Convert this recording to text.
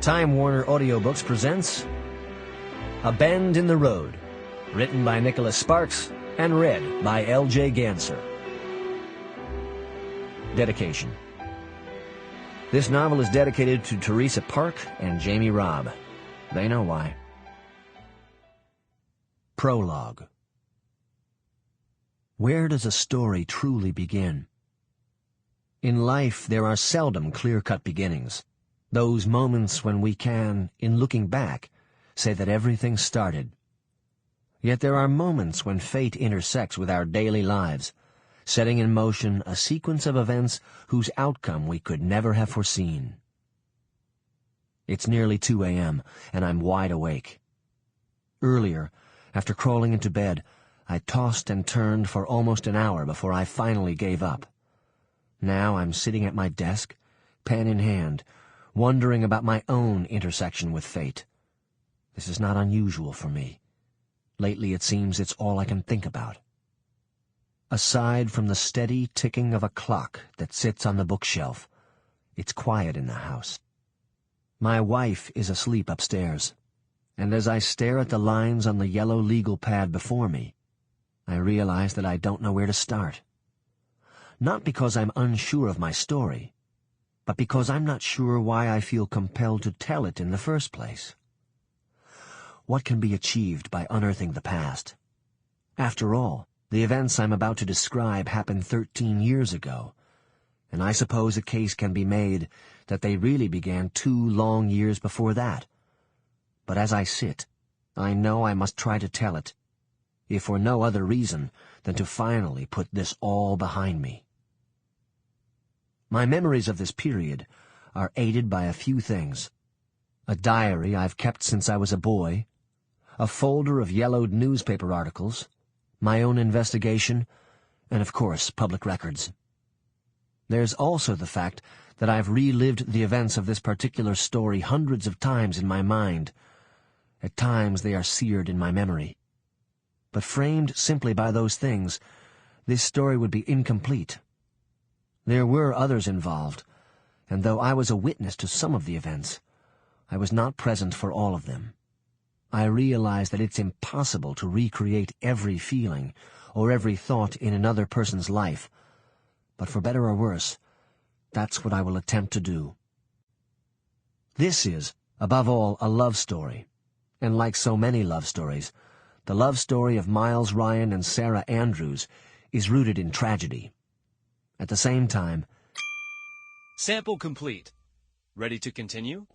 Time Warner Audiobooks presents A Bend in the Road, written by Nicholas Sparks and read by L.J. Ganser. Dedication. This novel is dedicated to Teresa Park and Jamie Robb. They know why. Prologue. Where does a story truly begin? In life, there are seldom clear-cut beginnings. Those moments when we can, in looking back, say that everything started. Yet there are moments when fate intersects with our daily lives, setting in motion a sequence of events whose outcome we could never have foreseen. It's nearly 2 a.m., and I'm wide awake. Earlier, after crawling into bed, I tossed and turned for almost an hour before I finally gave up. Now I'm sitting at my desk, pen in hand, wondering about my own intersection with fate. This is not unusual for me. Lately it seems it's all I can think about. Aside from the steady ticking of a clock that sits on the bookshelf, it's quiet in the house. My wife is asleep upstairs, and as I stare at the lines on the yellow legal pad before me, I realize that I don't know where to start. Not because I'm unsure of my story, but because I'm not sure why I feel compelled to tell it in the first place. What can be achieved by unearthing the past? After all, the events I'm about to describe happened 13 years ago, and I suppose a case can be made that they really began 2 long years before that. But as I sit, I know I must try to tell it, if for no other reason than to finally put this all behind me. My memories of this period are aided by a few things: a diary I've kept since I was a boy, a folder of yellowed newspaper articles, my own investigation, and of course public records. There's also the fact that I've relived the events of this particular story hundreds of times in my mind. At times they are seared in my memory. But framed simply by those things, this story would be incomplete. There were others involved, and though I was a witness to some of the events, I was not present for all of them. I realize that it's impossible to recreate every feeling or every thought in another person's life, but for better or worse, that's what I will attempt to do. This is, above all, a love story, and like so many love stories, the love story of Miles Ryan and Sarah Andrews is rooted in tragedy. At the same time, Sample complete. Ready to continue?